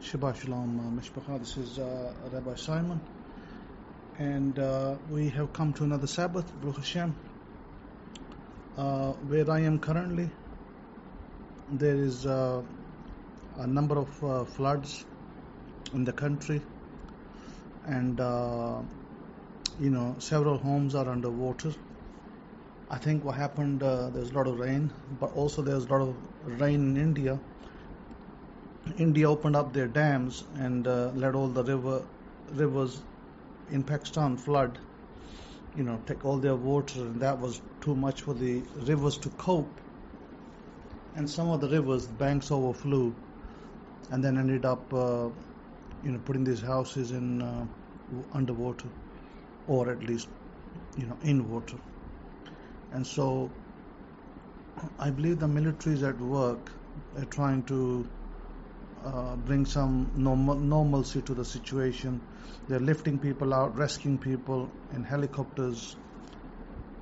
Shabbat Shalom, Mishpacha. This is Rabbi Simon, and we have come to another Sabbath, Baruch Hashem. Where I am currently, there is a number of floods in the country, and several homes are underwater. I think what happened, there's a lot of rain, but also there's a lot of rain in India. India opened up their dams and let all the rivers in Pakistan flood, take all their water, and that was too much for the rivers to cope. And some of the rivers, banks overflew, and then ended up, putting these houses in underwater, or at least, in water. And so, I believe the military is at work, trying to bring some normalcy to the situation. They're lifting people out, rescuing people in helicopters,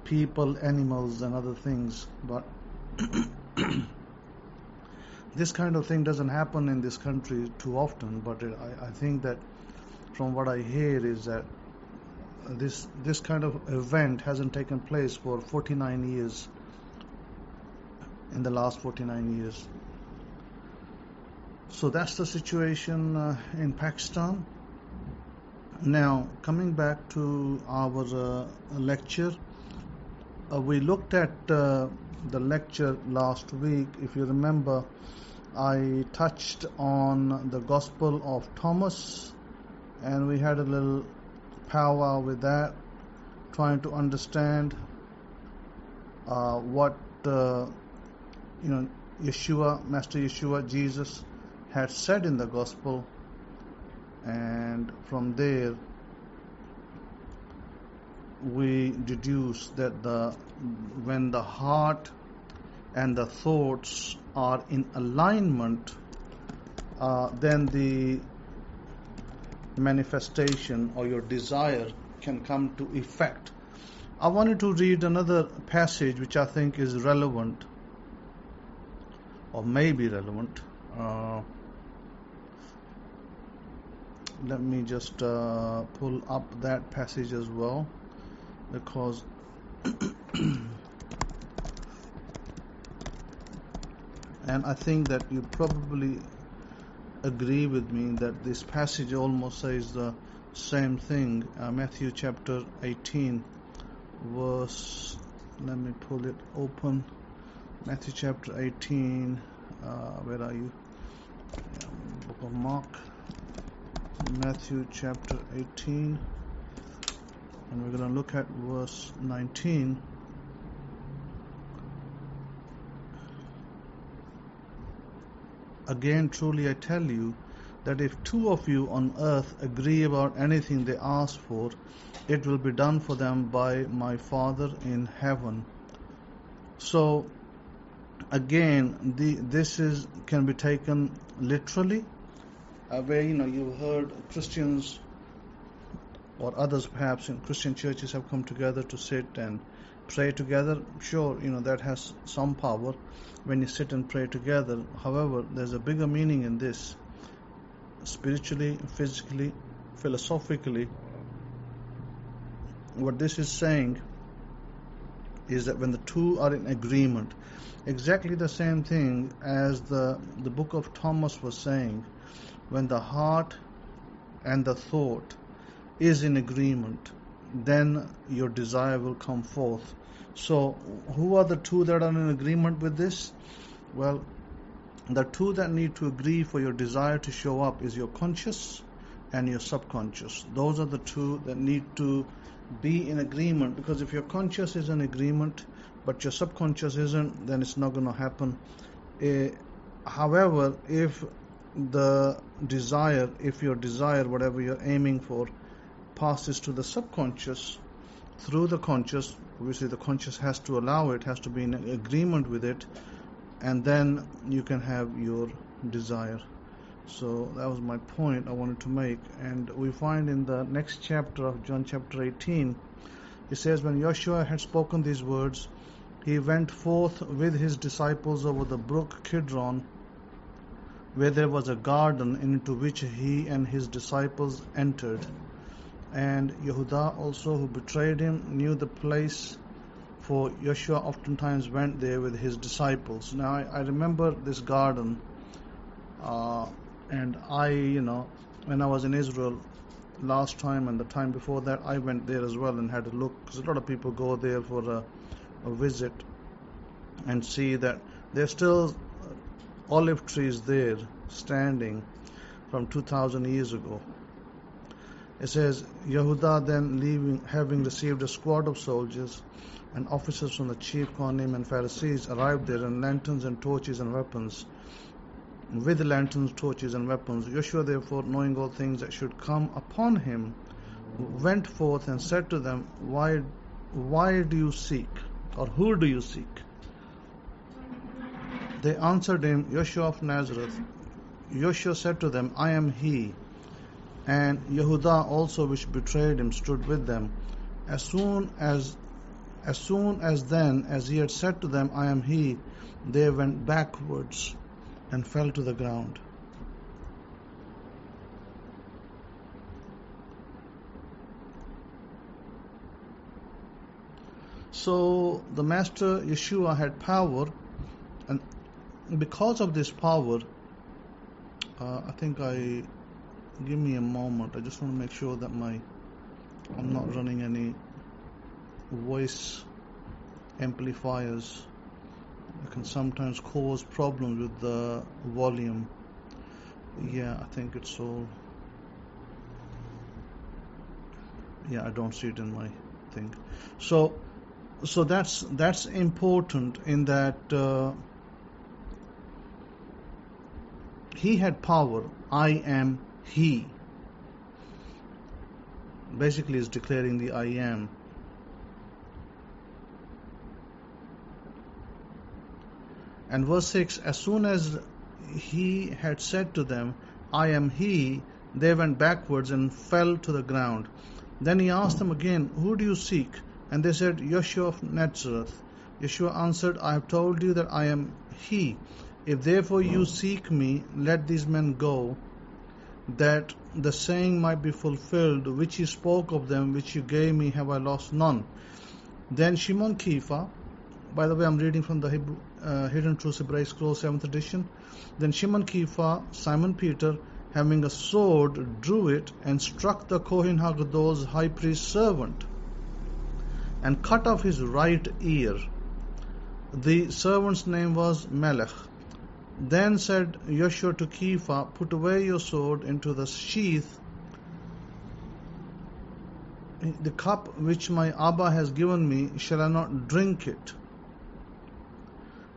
people, animals, and other things. But this kind of thing doesn't happen in this country too often. But I think that from what I hear is that this kind of event hasn't taken place for 49 years, in the last 49 years. So that's the situation in Pakistan. Now, coming back to our lecture, we looked at the lecture last week. If you remember, I touched on the Gospel of Thomas, and we had a little powwow with that, trying to understand what Yeshua, Master Yeshua, Jesus, had said in the Gospel, and from there we deduce that when the heart and the thoughts are in alignment, then the manifestation or your desire can come to effect. I wanted to read another passage which I think is relevant, or may be relevant. Let me just pull up that passage as well, because and I think that you probably agree with me that this passage almost says the same thing. Matthew chapter 18 verse, let me pull it open. Matthew chapter 18, where are you? Book of Mark, Matthew chapter 18, and we're going to look at verse 19. Again, truly I tell you that if two of you on earth agree about anything they ask for, it will be done for them by my Father in heaven. So again, this can be taken literally, where you've heard Christians or others perhaps in Christian churches have come together to sit and pray together. Sure, that has some power when you sit and pray together. However, there's a bigger meaning in this, spiritually, physically, philosophically. What this is saying is that when the two are in agreement, exactly the same thing as the book of Thomas was saying, when the heart and the thought is in agreement, then your desire will come forth. So who are the two that are in agreement with this? Well, the two that need to agree for your desire to show up is your conscious and your subconscious. Those are the two that need to be in agreement, because if your conscious is in agreement but your subconscious isn't, then it's not going to happen. However, if your desire, whatever you're aiming for, passes to the subconscious through the conscious, obviously the conscious has to allow it, has to be in agreement with it, and then you can have your desire. So that was my point I wanted to make. And we find in the next chapter of John chapter 18, it says, when Joshua had spoken these words, he went forth with his disciples over the brook Kidron. where there was a garden into which he and his disciples entered. And Yehuda also, who betrayed him, knew the place, for Yeshua oftentimes went there with his disciples. Now I remember this garden, and when I was in Israel last time and the time before that, I went there as well and had a look, because a lot of people go there for a visit and see that there's still olive trees there standing from 2,000 years ago. It says, Yehuda then leaving, having received a squad of soldiers and officers from the chief Kohanim and Pharisees, arrived there in lanterns and torches and weapons. With lanterns, torches and weapons, Yeshua therefore, knowing all things that should come upon him, went forth and said to them, Why do you seek? Or who do you seek? They answered him, Yeshua of Nazareth. Yeshua said to them, I am he. And Yehuda also, which betrayed him, stood with them. As soon as he had said to them, I am he, they went backwards and fell to the ground. So the Master Yeshua had power, and because of this power, give me a moment. I just want to make sure that I'm not running any voice amplifiers. It can sometimes cause problems with the volume. Yeah, I think it's all. Yeah, I don't see it in my thing. So that's important in that he had power. I am he. Basically is declaring the I am. And verse 6, as soon as he had said to them, I am he, they went backwards and fell to the ground. Then he asked them again, who do you seek? And they said, Yeshua of Nazareth. Yeshua answered, I have told you that I am he. If therefore you seek me, let these men go, that the saying might be fulfilled, which he spoke of them, which you gave me, have I lost none. Then Shimon Kepha, by the way, I'm reading from the Hidden Truths Hebraic Scroll 7th edition. Then Shimon Kepha, Simon Peter, having a sword, drew it and struck the Kohen HaGadol's high priest's servant and cut off his right ear. The servant's name was Melech. Then said Yeshua to Kepha, put away your sword into the sheath. The cup which my Abba has given me, shall I not drink it?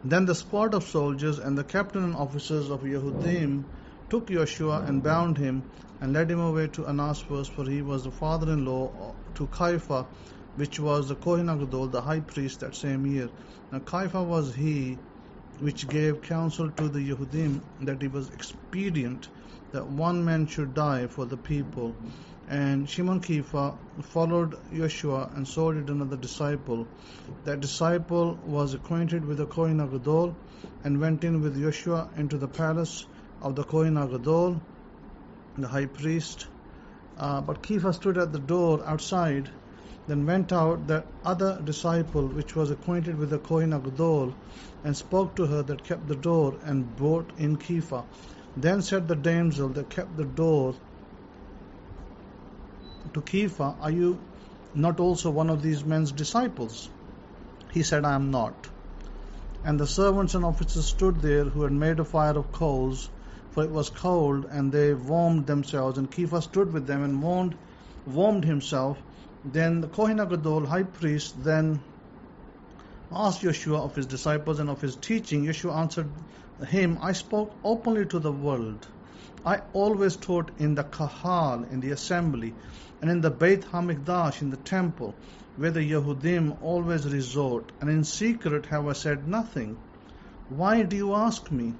Then the squad of soldiers and the captain and officers of Yehudim took Yeshua and bound him and led him away to Annas first, for he was the father-in-law to Caiaphas, which was the Kohen HaGadol, the high priest, that same year. Now Caiaphas was he which gave counsel to the Yehudim that it was expedient that one man should die for the people. And Shimon Kepha followed Yeshua and so did another disciple. That disciple was acquainted with the Kohen HaGadol and went in with Yeshua into the palace of the Kohen HaGadol, the high priest. But Kepha stood at the door outside. Then went out that other disciple which was acquainted with the Kohen HaGadol and spoke to her that kept the door and brought in Kepha. Then said the damsel that kept the door to Kepha, are you not also one of these men's disciples? He said, I am not. And the servants and officers stood there, who had made a fire of coals, for it was cold, and they warmed themselves. And Kepha stood with them and warmed himself. Then the Kohen HaGadol, high priest, then asked Yeshua of his disciples and of his teaching. Yeshua answered him, I spoke openly to the world. I always taught in the Kahal, in the assembly, and in the Beit HaMikdash, in the temple, where the Yehudim always resort, and in secret have I said nothing. Why do you ask me?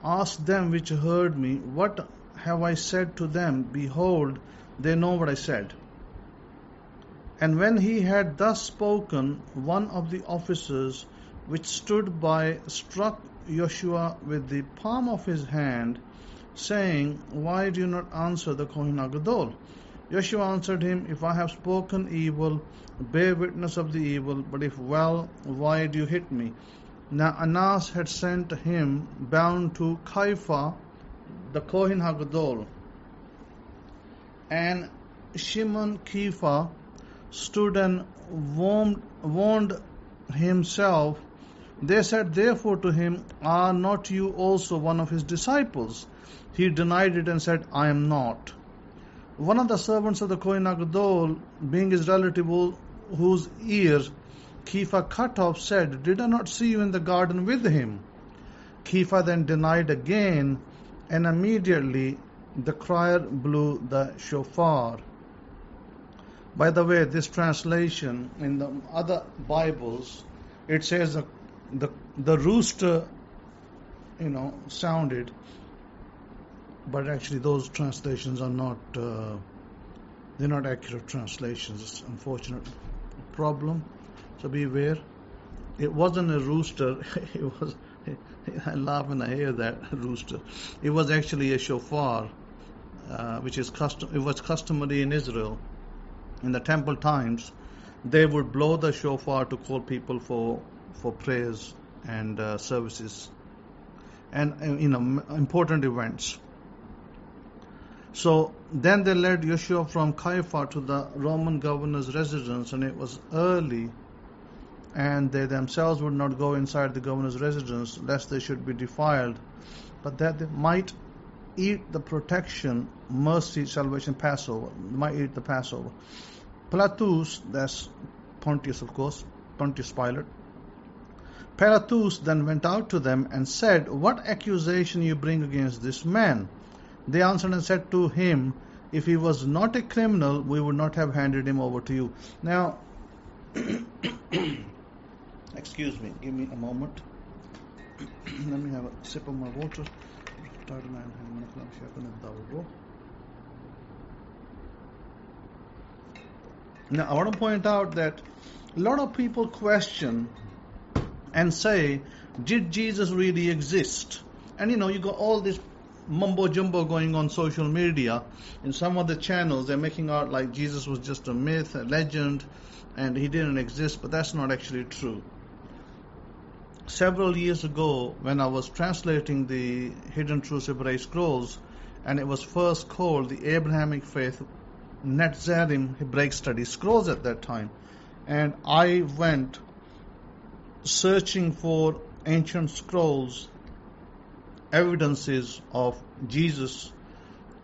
Ask them which heard me, what have I said to them? Behold, they know what I said. And when he had thus spoken, one of the officers which stood by struck Yeshua with the palm of his hand saying, Why do you not answer the Kohen HaGadol? Yeshua answered him, If I have spoken evil, bear witness of the evil, but if well, why do you hit me? Now Annas had sent him bound to Caiaphas, the Kohen HaGadol, and Shimon Kepha stood and warned himself. They said therefore to him, Are not you also one of his disciples? He denied it and said, I am not. One of the servants of the Kohen HaGadol, being his relative whose ears Kepha cut off, said, Did I not see you in the garden with him? Kepha then denied again, and immediately the crier blew the shofar. By the way, this translation in the other Bibles, it says the rooster, sounded, but actually those translations are not, they're not accurate translations. It's an unfortunate problem, so beware. It wasn't a rooster, it was, I laugh when I hear that, rooster. It was actually a shofar, which is it was customary in Israel. In the temple times, they would blow the shofar to call people for prayers and services and important events. So then they led Yeshua from Caiaphas to the Roman governor's residence, and it was early, and they themselves would not go inside the governor's residence lest they should be defiled, but that they might eat the protection, mercy, salvation, Passover. They might eat the Passover. Pilatus, that's Pontius, of course, Pontius Pilate. Pilatus then went out to them and said, What accusation you bring against this man? They answered and said to him, If he was not a criminal, we would not have handed him over to you. Now, excuse me, give me a moment. Let me have a sip of my water. Now, I want to point out that a lot of people question and say, did Jesus really exist? And you got all this mumbo jumbo going on social media. In some of the channels, they're making out like Jesus was just a myth, a legend, and he didn't exist, but that's not actually true. Several years ago, when I was translating the Hidden Truths Hebraic Scrolls, and it was first called the Abrahamic-Faith Netzarim Hebraic Study Scrolls at that time, and I went searching for ancient scrolls, evidences of Jesus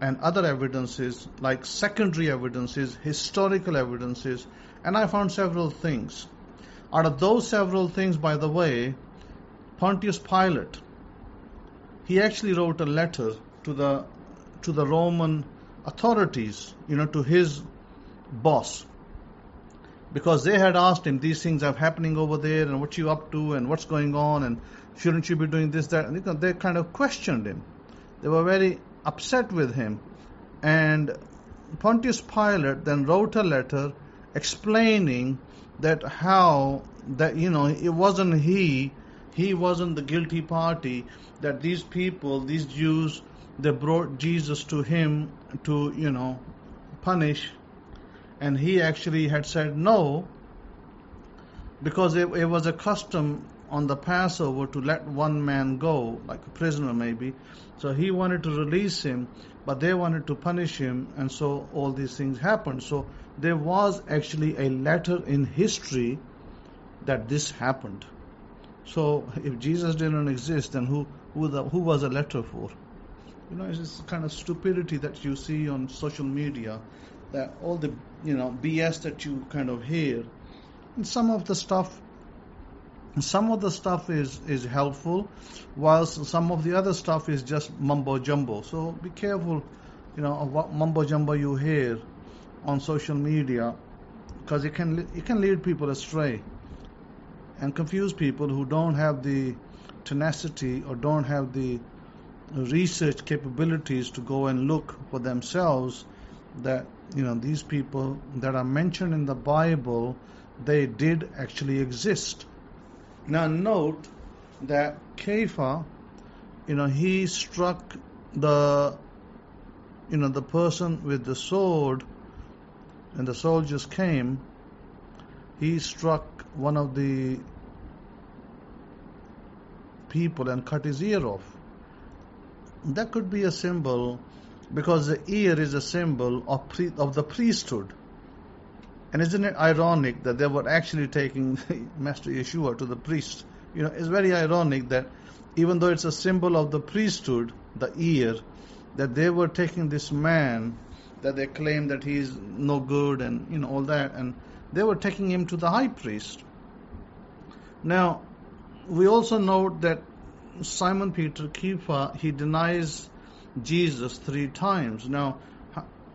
and other evidences like secondary evidences, historical evidences, and I found several things. Out of those several things, by the way, Pontius Pilate, he actually wrote a letter to the Roman authorities, to his boss, because they had asked him, these things are happening over there, and what you up to, and what's going on, and shouldn't you be doing this, that, and they kind of questioned him. They were very upset with him, and Pontius Pilate then wrote a letter explaining that how that it wasn't he wasn't the guilty party, that these people, these Jews, they brought Jesus to him to punish, and he actually had said no, because it was a custom on the Passover to let one man go, like a prisoner maybe. So he wanted to release him, but they wanted to punish him, and so all these things happened. So there was actually a letter in history that this happened. So if Jesus didn't exist, then who was a letter for? It's this kind of stupidity that you see on social media, that all the BS that you kind of hear, and some of the stuff is helpful, whilst some of the other stuff is just mumbo jumbo. So be careful, of what mumbo jumbo you hear on social media, because it can lead people astray and confuse people who don't have the tenacity or don't have the research capabilities to go and look for themselves that these people that are mentioned in the Bible, they did actually exist. Now note that Kepha, he struck the the person with the sword, and the soldiers came, he struck one of the people and cut his ear off. That could be a symbol, because the ear is a symbol of the priesthood. And isn't it ironic that they were actually taking Master Yeshua to the priest? It's very ironic that even though it's a symbol of the priesthood, the ear, that they were taking this man that they claim that he's no good and all that, and they were taking him to the high priest. Now, we also note that Simon Peter, Kepha, he denies Jesus 3 times. Now,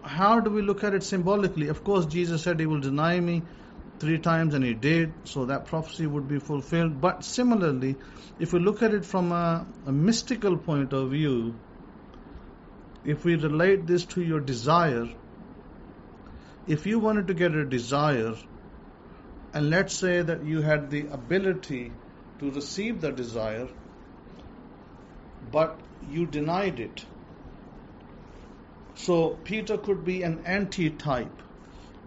how do we look at it symbolically? Of course, Jesus said he will deny me 3 times, and he did, so that prophecy would be fulfilled. But similarly, if we look at it from a mystical point of view, if we relate this to your desire, if you wanted to get a desire, and let's say that you had the ability to receive the desire, but you denied it. So Peter could be an anti-type.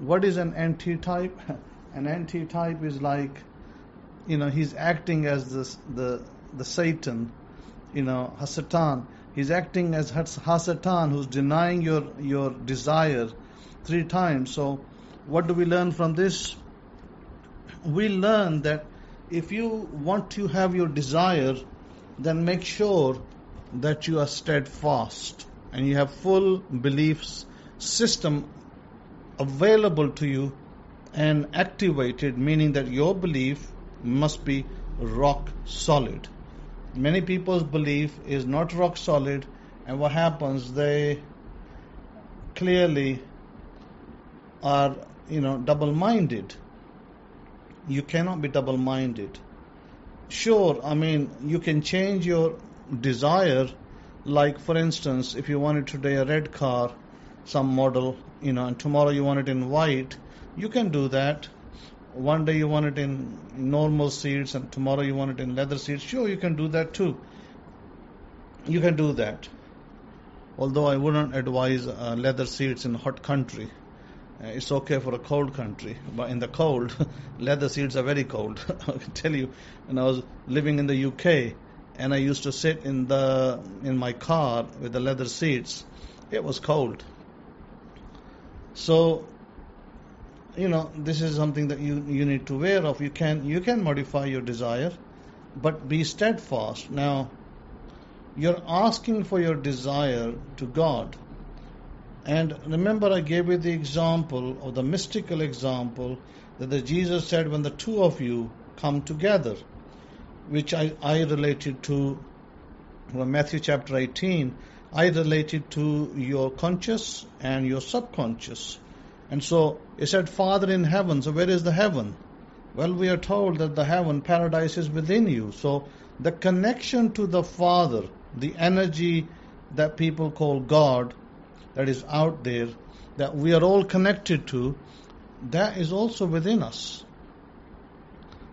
What is an anti-type? An anti-type is like, he's acting as the Satan, Hasatan. He's acting as Hasatan, who's denying your desire 3 times. So what do we learn from this? We learn that if you want to have your desire, then make sure that you are steadfast and you have full beliefs system available to you and activated, meaning that your belief must be rock solid. Many people's belief is not rock solid, and what happens, they clearly are double-minded. You cannot be double-minded. Sure, you can change your desire. Like, for instance, if you wanted today a red car, some model, and tomorrow you want it in white, you can do that. One day you want it in normal seats and tomorrow you want it in leather seats. Sure, you can do that too. You can do that. Although I wouldn't advise leather seats in hot country. It's okay for a cold country, but in the cold, leather seats are very cold. I can tell you, when I was living in the UK, and I used to sit in my car with the leather seats, it was cold. So, this is something that you need to aware of. You can modify your desire, but be steadfast. Now, you're asking for your desire to God. And remember, I gave you the example, or the mystical example, that Jesus said, when the 2 of you come together, which I related to Matthew chapter 18, I related to your conscious and your subconscious. And so it said, Father in heaven. So where is the heaven? Well, we are told that the heaven, paradise, is within you. So the connection to the Father, the energy that people call God, that is out there, that we are all connected to, that is also within us.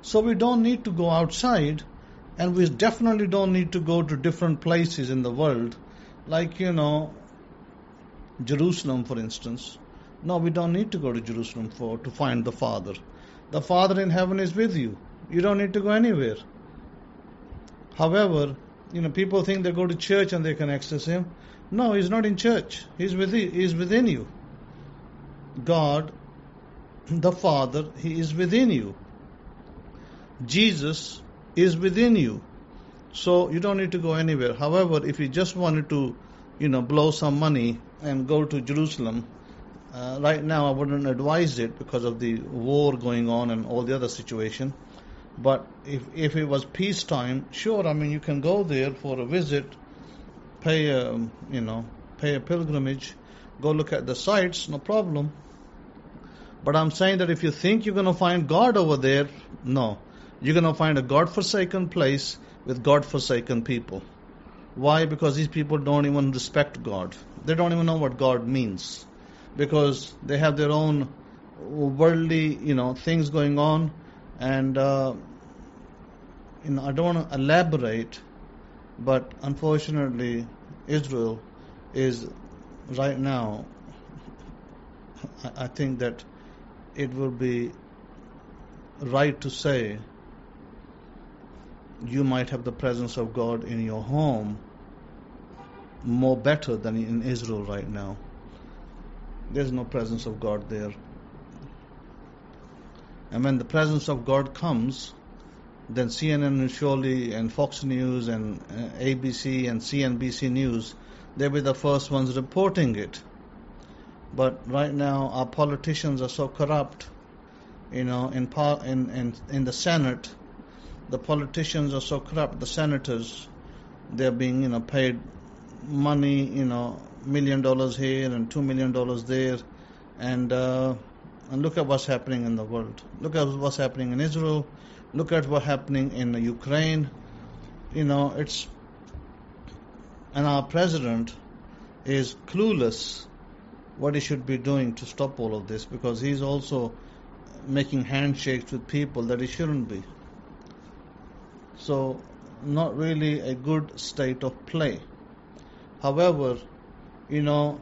So we don't need to go outside, and we definitely don't need to go to different places in the world, like, Jerusalem, for instance. No, we don't need to go to Jerusalem to find the Father. The Father in heaven is with you. You don't need to go anywhere. However, people think they go to church and they can access Him. No, He's not in church. He's within you. God, the Father, He is within you. Jesus is within you. So you don't need to go anywhere. However, if you just wanted to, blow some money and go to Jerusalem, right now I wouldn't advise it because of the war going on and all the other situation. But if it was peacetime, sure, you can go there for a visit, pay a pilgrimage, go look at the sites, no problem. But I'm saying that if you think you're going to find God over there, no. You're going to find a God-forsaken place with God-forsaken people. Why? Because these people don't even respect God. They don't even know what God means. Because they have their own worldly, things going on. And, I don't want to elaborate, but unfortunately, Israel is right now, I think that it will be right to say you might have the presence of God in your home more better than in Israel right now. There's no presence of God there. And when the presence of God comes, then CNN and surely and Fox News and ABC and CNBC News, they'll be the first ones reporting it. But right now our politicians are so corrupt. In the Senate, the politicians are so corrupt. The senators, they're being paid money, $1 million here and $2 million there, and look at what's happening in the world. Look at what's happening in Israel. Look at what's happening in Ukraine. And our president is clueless what he should be doing to stop all of this, because he's also making handshakes with people that he shouldn't be. So, not really a good state of play. However, you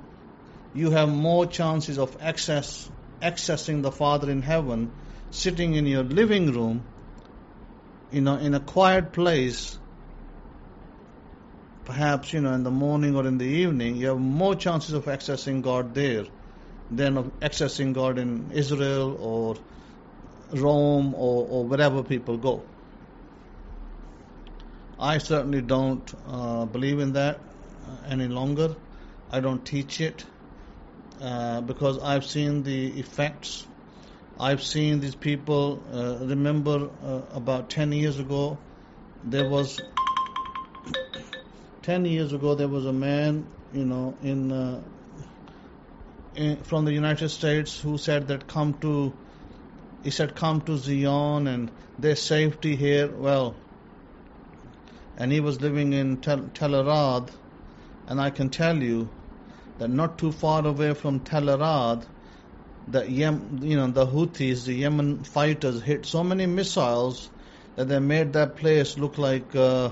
have more chances of accessing the Father in heaven sitting in your living room, in a quiet place, perhaps, in the morning or in the evening. You have more chances of accessing God there than of accessing God in Israel or Rome or wherever people go. I certainly don't believe in that any longer. I don't teach it because I've seen the effects. I've seen these people. Remember, about 10 years ago, there was a man, from the United States who said that come to Zion and there's safety here. Well, and he was living in Tel Arad, and I can tell you that not too far away from Tel Arad, the Houthis, the Yemen fighters, hit so many missiles that they made that place look like there's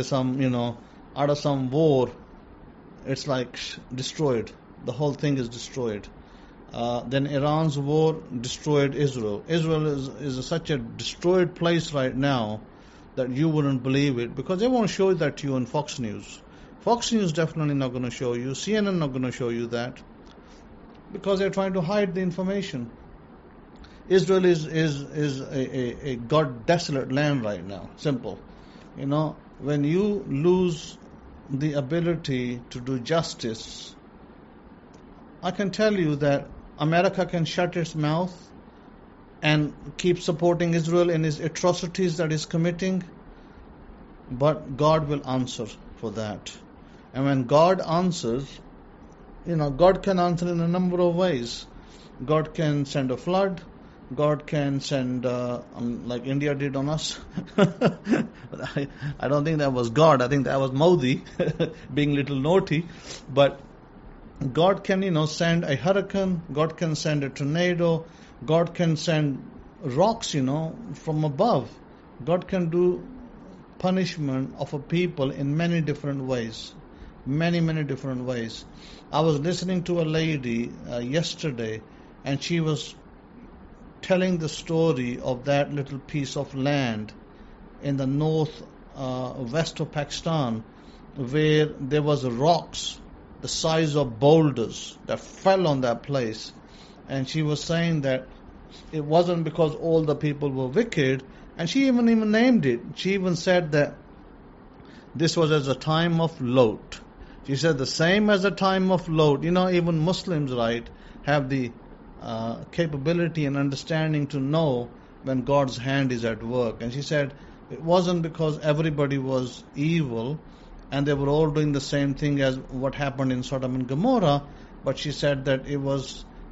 some, out of some war. It's like destroyed. The whole thing is destroyed. Then Iran's war destroyed Israel. Israel is such a destroyed place right now that you wouldn't believe it, because they won't show that to you on Fox News. Fox News definitely not going to show you. CNN not going to show you that, because they're trying to hide the information. Israel is a God-desolate land right now. Simple. When you lose the ability to do justice, I can tell you that America can shut its mouth and keep supporting Israel in his atrocities that he's committing, but God will answer for that. And when God answers, God can answer in a number of ways. God can send a flood. God can send, like India did on us. I don't think that was God. I think that was Modi being a little naughty. But God can, send a hurricane. God can send a tornado. God can send rocks, from above. God can do punishment of a people in many different ways. Many, many different ways. I was listening to a lady yesterday, and she was telling the story of that little piece of land in the north west of Pakistan, where there was rocks the size of boulders that fell on that place. And she was saying that it wasn't because all the people were wicked, and she even named it. She even said that this was as a time of Lot. She said the same as a time of Lot. Even Muslims, right, have the capability and understanding to know when God's hand is at work. And she said it wasn't because everybody was evil and they were all doing the same thing as what happened in Sodom and Gomorrah, but she said that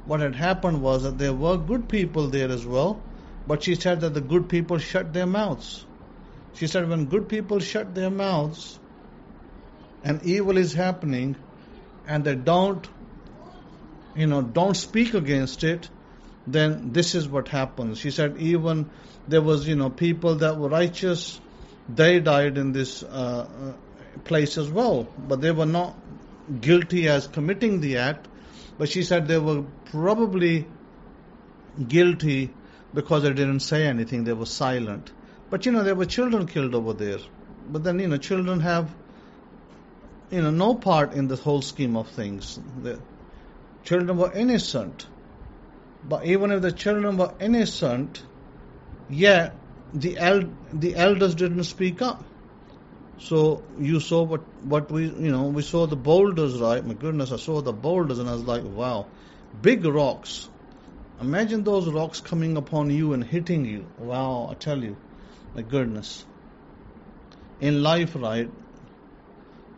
what had happened was that there were good people there as well, but she said that the good people shut their mouths. She said when good people shut their mouths and evil is happening and they don't speak against it, then this is what happens. She said even there was, people that were righteous, they died in this place as well, but they were not guilty as committing the act. But she said they were probably guilty because they didn't say anything, they were silent. But there were children killed over there. But then children have no part in the whole scheme of things. The children were innocent. But even if the children were innocent, yet the elders didn't speak up. So you saw what we saw the boulders, right? My goodness, I saw the boulders and I was like, wow, big rocks. Imagine those rocks coming upon you and hitting you. Wow, I tell you, my goodness. In life, right?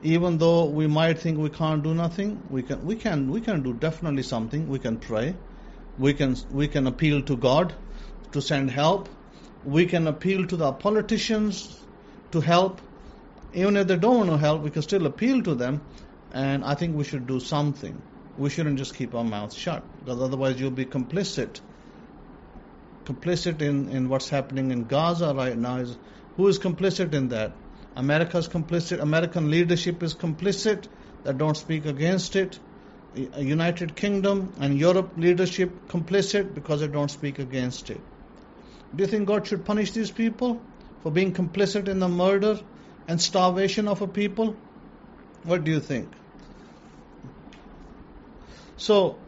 Even though we might think we can't do nothing, we can do definitely something. We can pray. We can appeal to God to send help. We can appeal to the politicians to help. Even if they don't want to help, we can still appeal to them. And I think we should do something. We shouldn't just keep our mouths shut, because otherwise you'll be complicit. Complicit in what's happening in Gaza right now. Who is complicit in that? America's complicit. American leadership is complicit that don't speak against it. United Kingdom and Europe leadership complicit because they don't speak against it. Do you think God should punish these people for being complicit in the murder and starvation of a people? What do you think? So,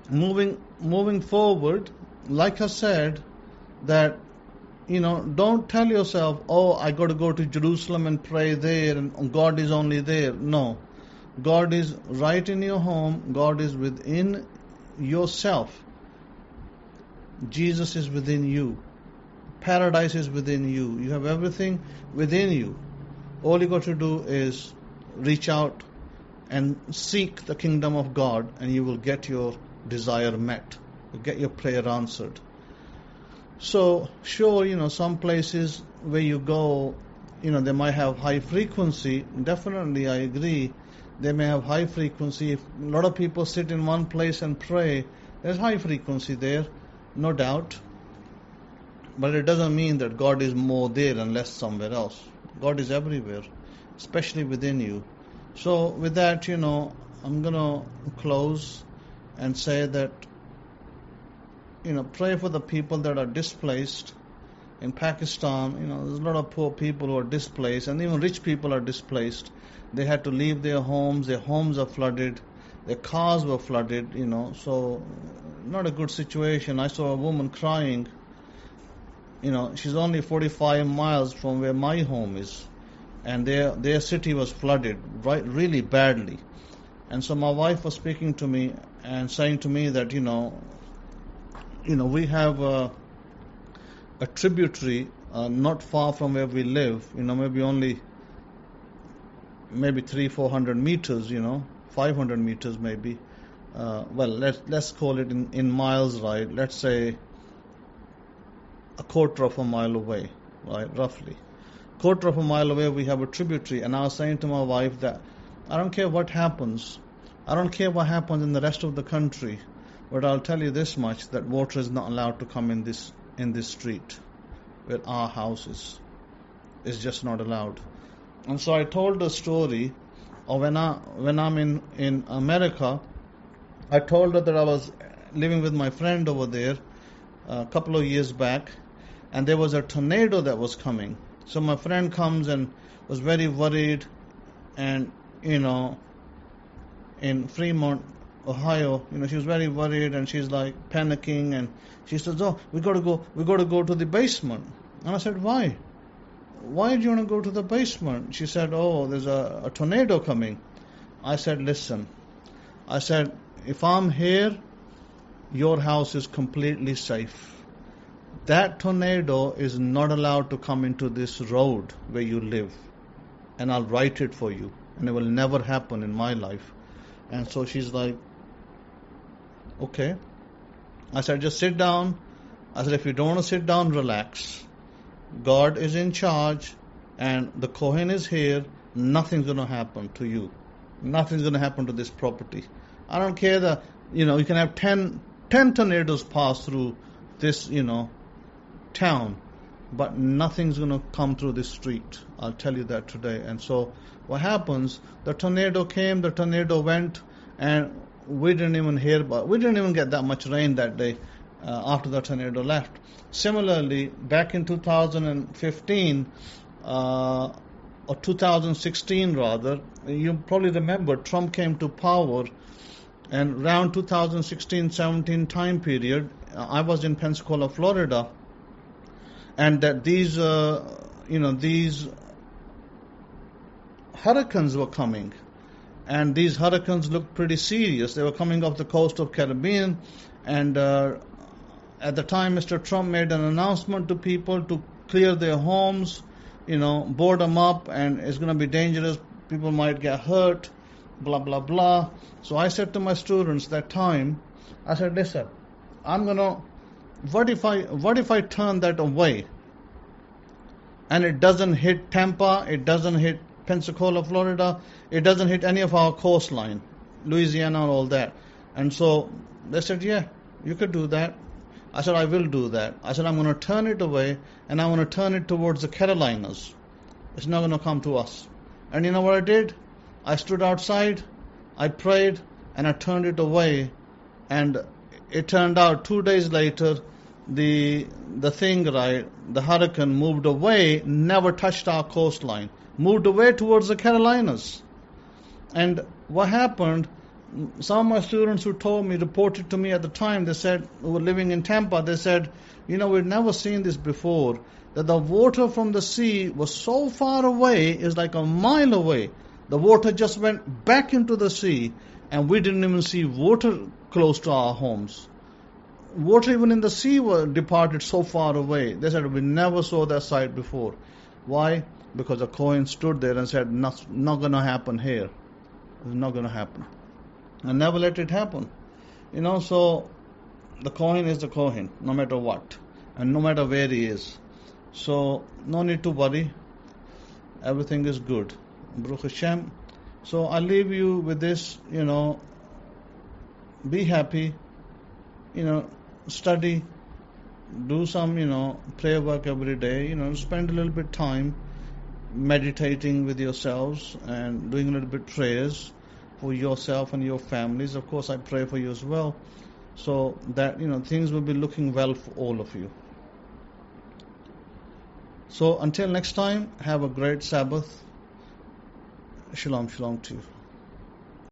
moving forward, like I said, that don't tell yourself, oh, I got to go to Jerusalem and pray there, and God is only there. No, God is right in your home. God is within yourself. Jesus is within you. Paradise is within you. You have everything within you. All you got to do is reach out and seek the kingdom of God, and you will get your desire met. You'll get your prayer answered. So, sure, some places where you go, they might have high frequency. Definitely, I agree. They may have high frequency. If a lot of people sit in one place and pray, there's high frequency there, no doubt. But it doesn't mean that God is more there and less somewhere else. God is everywhere, especially within you. So with that, I'm going to close and say that, pray for the people that are displaced. In Pakistan, there's a lot of poor people who are displaced, and even rich people are displaced. They had to leave their homes are flooded, their cars were flooded, so not a good situation. I saw a woman crying. She's only 45 miles from where my home is, and their city was flooded really badly. And so my wife was speaking to me and saying to me that we have a tributary not far from where we live, maybe 300-400 meters, 500 meters maybe. Let's call it in miles, right? Let's say a quarter of a mile away, right, roughly. Quarter of a mile away we have a tributary, and I was saying to my wife that I don't care what happens. I don't care what happens in the rest of the country, but I'll tell you this much, that water is not allowed to come in this street where our house is. It's just not allowed. And so I told the story of when I'm in America. I told her that I was living with my friend over there a couple of years back, and there was a tornado that was coming. So my friend comes and was very worried, and in Fremont, Ohio, she was very worried, and she's like panicking, and she says, "Oh, we got to go to the basement." And I said, "Why? Why do you want to go to the basement?" She said, "Oh, there's a tornado coming." I said, "Listen," I said, "if I'm here, your house is completely safe. That tornado is not allowed to come into this road where you live, and I'll write it for you, and it will never happen in my life." And so she's like, "Okay." I said, "Just sit down." I said, "If you don't want to sit down, relax. God is in charge, and the Kohen is here. Nothing's going to happen to you. Nothing's going to happen to this property. I don't care that, you can have 10 tornadoes pass through this, town. but nothing's going to come through this street. I'll tell you that today. And so what happens, the tornado came, the tornado went, and we didn't even get that much rain that day after the tornado left. Similarly, back in 2015, or 2016 rather, you probably remember Trump came to power, and around 2016-17 time period, I was in Pensacola, Florida, and that these hurricanes were coming, and these hurricanes looked pretty serious. They were coming off the coast of Caribbean, and at the time, Mr. Trump made an announcement to people to clear their homes, board them up, and it's going to be dangerous. People might get hurt, blah, blah, blah. So I said to my students that time, I said, listen, what if I turn that away and it doesn't hit Tampa, it doesn't hit Pensacola, Florida, it doesn't hit any of our coastline, Louisiana and all that. And so they said, yeah, you could do that. I said, I will do that. I said, I'm going to turn it away, and I'm going to turn it towards the Carolinas. It's not going to come to us. And you know what I did? I stood outside, I prayed, and I turned it away. And it turned out 2 days later, the hurricane moved away, never touched our coastline, moved away towards the Carolinas. And what happened, some of my students who reported to me at the time, they said, who were living in Tampa, they said, we've never seen this before, that the water from the sea was so far away, it's like a mile away. The water just went back into the sea, and we didn't even see water close to our homes. Water even in the sea departed so far away. They said, we never saw that sight before. Why? Because the Kohen stood there and said, not going to happen here. It's not going to happen. And never let it happen. So the Kohen is the Kohen, no matter what, and no matter where he is. So no need to worry. Everything is good. Baruch Hashem. So I leave you with this, be happy, study, do some, prayer work every day, spend a little bit time meditating with yourselves and doing a little bit prayers for yourself and your families. Of course, I pray for you as well, so that things will be looking well for all of you. So until next time, have a great Sabbath. Shalom, shalom to you.